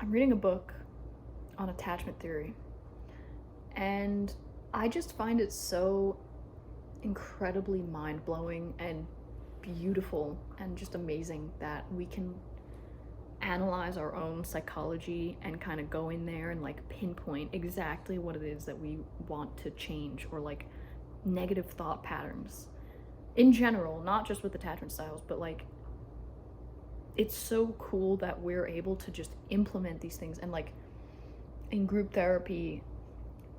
I'm reading a book on attachment theory, and I just find it so incredibly mind-blowing and beautiful and just amazing that we can analyze our own psychology and kind of go in there and like pinpoint exactly what it is that we want to change, or like negative thought patterns in general, not just with attachment styles, but like it's so cool that we're able to just implement these things. And like in group therapy,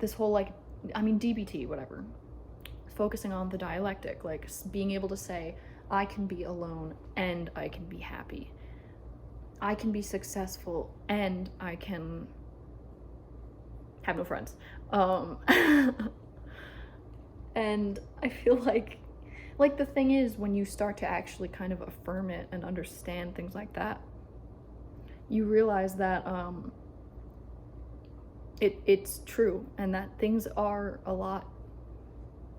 this whole like, I mean, DBT, whatever, focusing on the dialectic, like being able to say, I can be alone and I can be happy. I can be successful and I can have no friends. And I feel like the thing is, when you start to actually kind of affirm it and understand things like that, you realize that it's true, and that things are a lot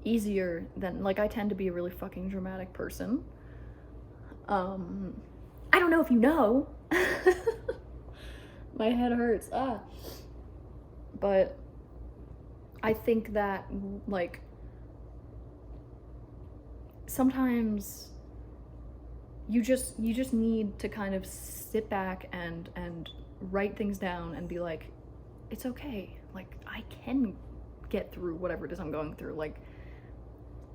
easier than, like, I tend to be a really fucking dramatic person. I don't know if you know. My head hurts. But I think that, like, sometimes you just need to kind of sit back and write things down and be like, it's okay. Like, I can get through whatever it is I'm going through. Like,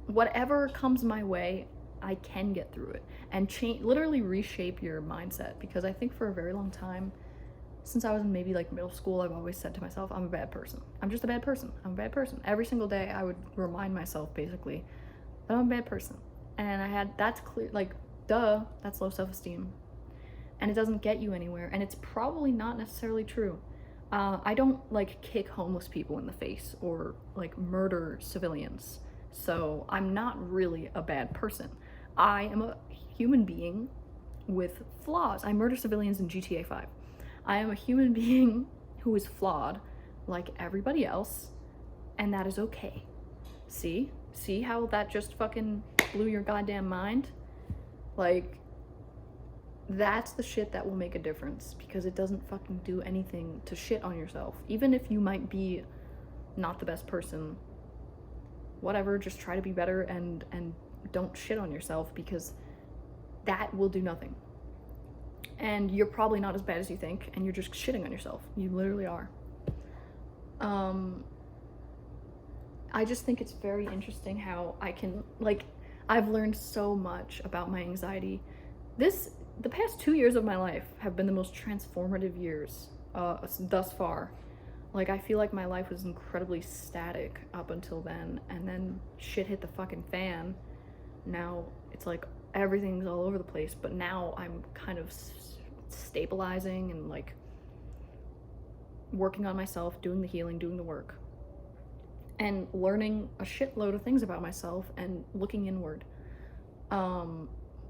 whatever comes my way, I can get through it, and literally reshape your mindset. Because I think for a very long time, since I was in maybe like middle school, I've always said to myself, I'm a bad person. I'm just a bad person. I'm a bad person. Every single day I would remind myself basically that I'm a bad person. And that's clear, like, duh, that's low self-esteem. And it doesn't get you anywhere, and it's probably not necessarily true. I don't like kick homeless people in the face or like murder civilians. So I'm not really a bad person. I am a human being with flaws. I murder civilians in GTA 5. I am a human being who is flawed like everybody else, and that is okay. See how that just fucking blew your goddamn mind? Like, that's the shit that will make a difference, because it doesn't fucking do anything to shit on yourself. Even if you might be not the best person, whatever, just try to be better and don't shit on yourself, because that will do nothing. And you're probably not as bad as you think, and you're just shitting on yourself. You literally are. I just think it's very interesting how I can, like, I've learned so much about my anxiety. The past 2 years of my life have been the most transformative years thus far. Like, I feel like my life was incredibly static up until then, and then shit hit the fucking fan. Now it's like everything's all over the place, but now I'm kind of stabilizing and like working on myself, doing the healing, doing the work, and learning a shitload of things about myself and looking inward,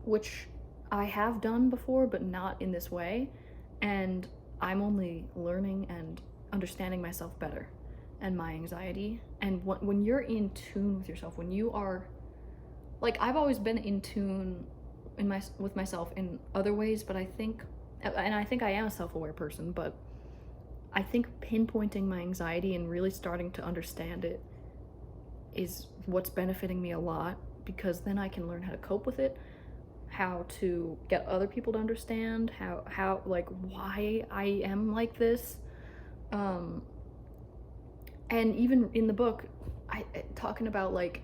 which I have done before, but not in this way. And I'm only learning and understanding myself better and my anxiety. And when you're in tune with yourself, when you are, like, I've always been in tune with myself in other ways, but I think I am a self-aware person, but I think pinpointing my anxiety and really starting to understand it is what's benefiting me a lot, because then I can learn how to cope with it, how to get other people to understand how like why I am like this. And even in the book, I talking about like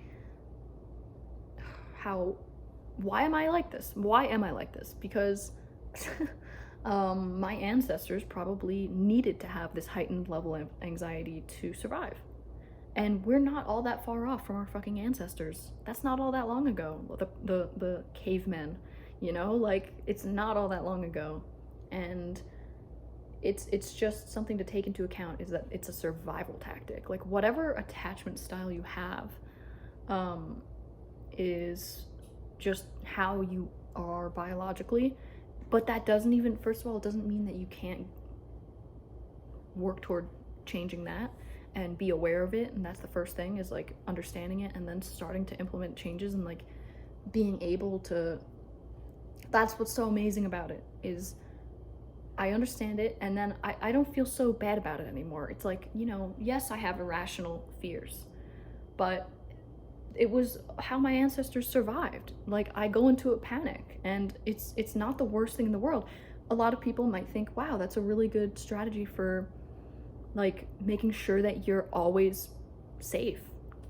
why am I like this? Why am I like this? Because my ancestors probably needed to have this heightened level of anxiety to survive. And we're not all that far off from our fucking ancestors. That's not all that long ago. The cavemen, you know, like, it's not all that long ago. And it's just something to take into account, is that it's a survival tactic. Like, whatever attachment style you have is just how you are biologically. But that doesn't even, first of all, it doesn't mean that you can't work toward changing that and be aware of it. And that's the first thing, is like understanding it and then starting to implement changes and like being able to, that's what's so amazing about it, is I understand it, and then I don't feel so bad about it anymore. It's like, you know, yes, I have irrational fears, but it was how my ancestors survived. Like, I go into a panic, and it's not the worst thing in the world. A lot of people might think, wow, that's a really good strategy for, like, making sure that you're always safe,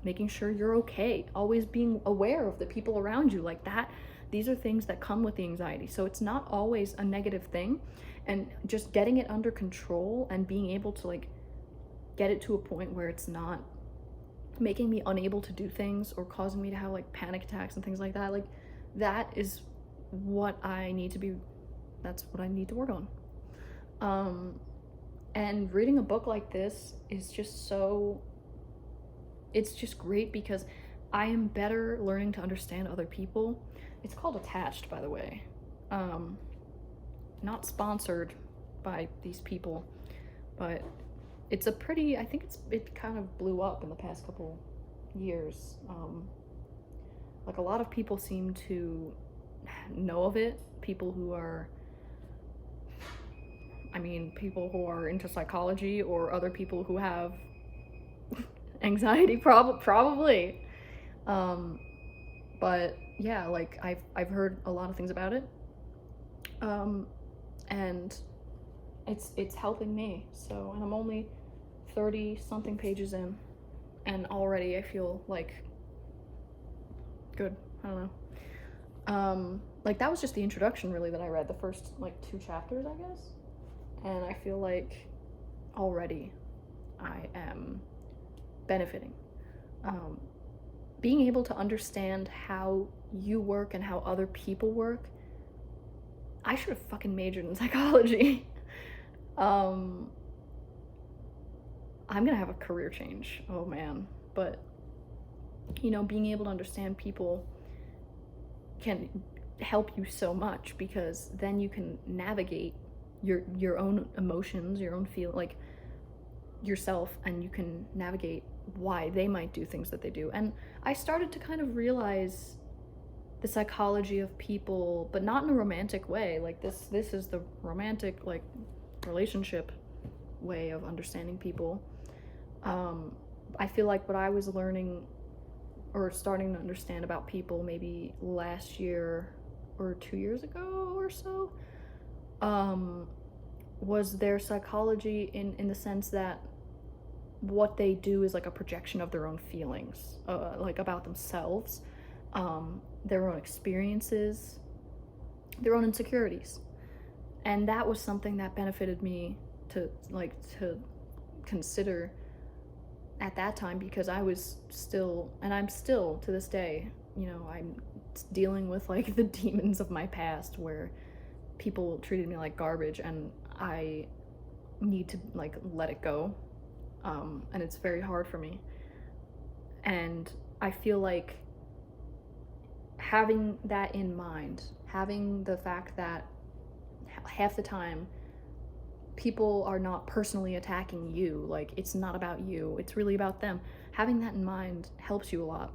making sure you're okay, always being aware of the people around you, like that. These are things that come with the anxiety. So it's not always a negative thing. And just getting it under control and being able to, like, get it to a point where it's not making me unable to do things or causing me to have, like, panic attacks and things like that, like, that is what I need to be, that's what I need to work on. And reading a book like this is just so, it's just great because I am better learning to understand other people. It's called Attached, by the way. Not sponsored by these people, but it's a pretty, I think it kind of blew up in the past couple years. Like, a lot of people seem to know of it. People who are, I mean, people who are into psychology, or other people who have anxiety, probably. But yeah, like, I've heard a lot of things about it. And it's helping me. So, and I'm only 30 something pages in, and already I feel like good. I don't know. Like, that was just the introduction, really, that I read, the first, like, 2 chapters, I guess. And I feel like already I am benefiting. Being able to understand how you work and how other people work. I should have fucking majored in psychology. I'm gonna have a career change. Oh man. But, you know, being able to understand people can help you so much, because then you can navigate your own emotions, your own feel, like, yourself, and you can navigate why they might do things that they do. And I started to kind of realize the psychology of people, but not in a romantic way. Like, this is the romantic, like, relationship way of understanding people. I feel like what I was learning or starting to understand about people maybe last year or 2 years ago or so, was their psychology in the sense that what they do is like a projection of their own feelings, like, about themselves, their own experiences, their own insecurities. And that was something that benefited me to consider at that time, because I was still, and I'm still to this day, you know, I'm dealing with, like, the demons of my past, where people treated me like garbage, and I need to, like, let it go. And it's very hard for me. And I feel like having that in mind, having the fact that half the time people are not personally attacking you, like, it's not about you, it's really about them, having that in mind helps you a lot.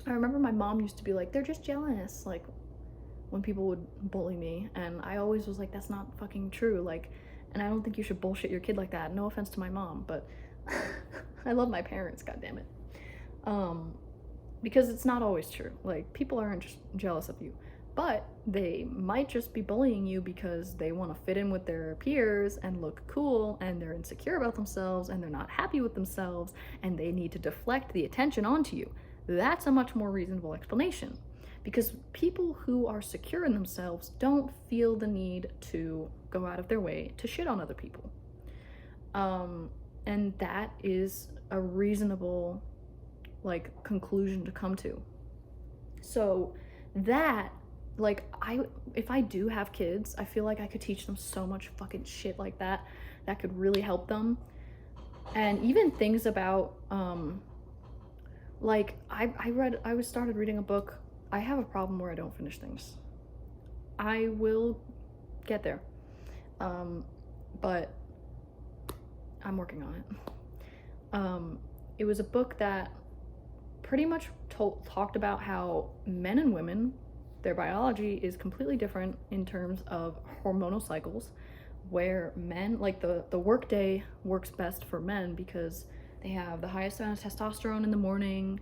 I remember my mom used to be like, they're just jealous, like, when people would bully me, and I always was like, that's not fucking true, like, and I don't think you should bullshit your kid like that. No offense to my mom, but I love my parents, goddammit. Because it's not always true. Like, people aren't just jealous of you, but they might just be bullying you because they want to fit in with their peers and look cool, and they're insecure about themselves, and they're not happy with themselves, and they need to deflect the attention onto you. That's a much more reasonable explanation, because people who are secure in themselves don't feel the need to go out of their way to shit on other people. And that is a reasonable, like, conclusion to come to. So that, like, if I do have kids, I feel like I could teach them so much fucking shit like that could really help them. And even things about, like, I started reading a book. I have a problem where I don't finish things. I will get there. But I'm working on it. It was a book that pretty much talked about how men and women, their biology is completely different in terms of hormonal cycles, where men, like the work day works best for men because they have the highest amount of testosterone in the morning,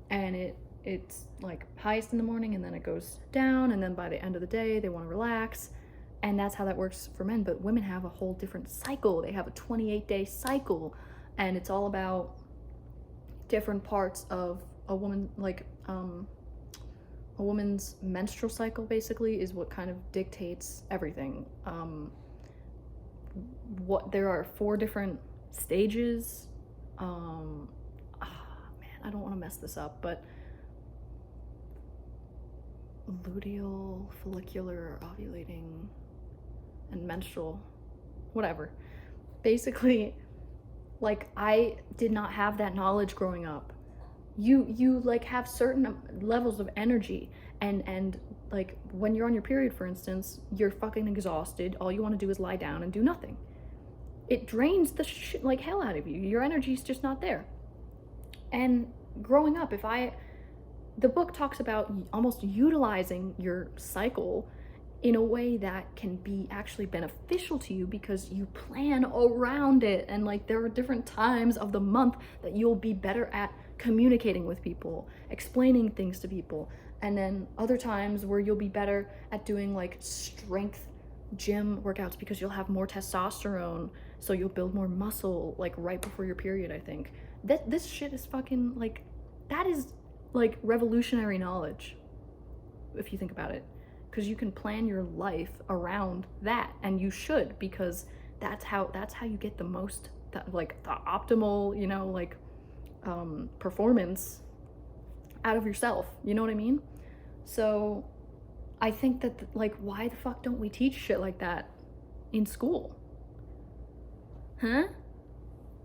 and it's like highest in the morning and then it goes down, and then by the end of the day they want to relax, and that's how that works for men. But women have a whole different cycle. They have a 28-day cycle, and it's all about different parts of a woman, like a woman's menstrual cycle basically is what kind of dictates everything. What there are 4 different stages. Man, I don't want to mess this up, but luteal, follicular, ovulating, and menstrual, whatever. Basically, like, I did not have that knowledge growing up. You like have certain levels of energy, and like when you're on your period, for instance, you're fucking exhausted. All you want to do is lie down and do nothing. It drains the shit like hell out of you. Your energy's just not there. And growing up, the book talks about almost utilizing your cycle in a way that can be actually beneficial to you because you plan around it. And like there are different times of the month that you'll be better at communicating with people, explaining things to people, and then other times where you'll be better at doing like strength gym workouts because you'll have more testosterone, so you'll build more muscle like right before your period. I think that this shit is fucking like, that is like revolutionary knowledge if you think about it, because you can plan your life around that, and you should, because that's how you get the most, like the optimal, you know, like performance out of yourself, you know what I mean? So I think that like, why the fuck don't we teach shit like that in school?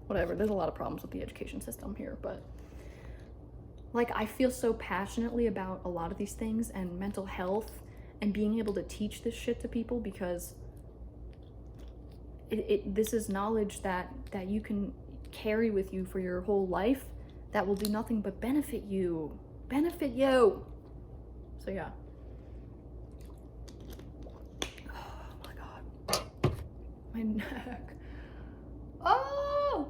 Whatever, there's a lot of problems with the education system here, but like I feel so passionately about a lot of these things and mental health and being able to teach this shit to people, because this is knowledge that you can carry with you for your whole life that will do nothing but benefit you. So yeah. Oh my god. My neck. Oh!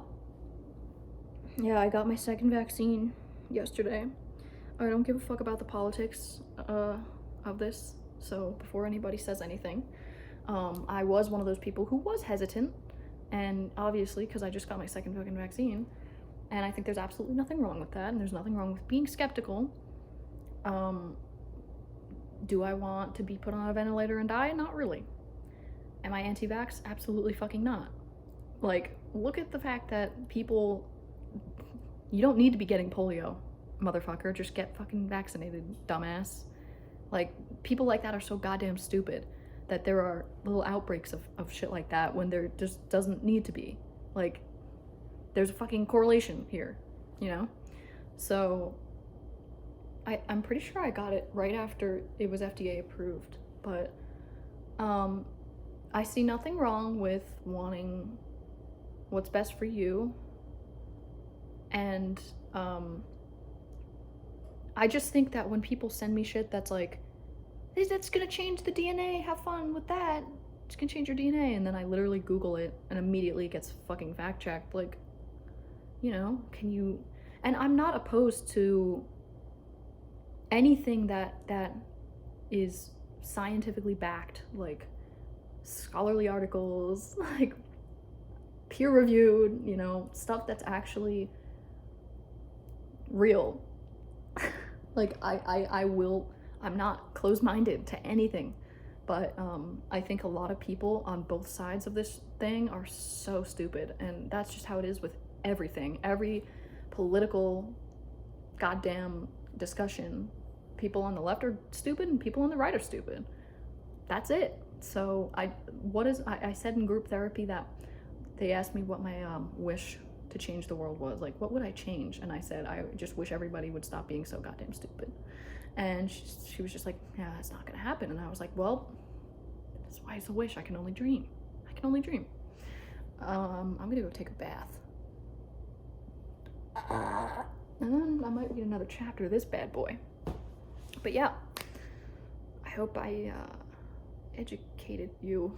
Yeah, I got my second vaccine yesterday. I don't give a fuck about the politics of this, so before anybody says anything, I was one of those people who was hesitant, and obviously because I just got my second fucking vaccine, and I think there's absolutely nothing wrong with that, and there's nothing wrong with being skeptical. Do I want to be put on a ventilator and die? Not really. Am I anti-vax? Absolutely fucking not. Like, look at the fact that people, you don't need to be getting polio, motherfucker. Just get fucking vaccinated, dumbass. Like, people like that are so goddamn stupid that there are little outbreaks of shit like that when there just doesn't need to be. Like, there's a fucking correlation here, you know? So I'm pretty sure I got it right after it was FDA approved, but I see nothing wrong with wanting what's best for you, and I just think that when people send me shit that's like, that's gonna change the DNA, have fun with that, it's gonna change your DNA, and then I literally Google it and immediately it gets fucking fact checked, like, you know, can you, and I'm not opposed to anything that is scientifically backed, like scholarly articles, like peer reviewed, you know, stuff that's actually real. Like I'm not closed-minded to anything, but I think a lot of people on both sides of this thing are so stupid, and that's just how it is with everything. Every political goddamn discussion, people on the left are stupid and people on the right are stupid. That's it. So I said in group therapy that they asked me what my wish to change the world was, like, what would I change? And I said, I just wish everybody would stop being so goddamn stupid. And she was just like, yeah, that's not gonna happen. And I was like, well, that's why it's a wish. I can only dream. I'm gonna go take a bath, and then I might read another chapter of this bad boy. But yeah, I hope I educated you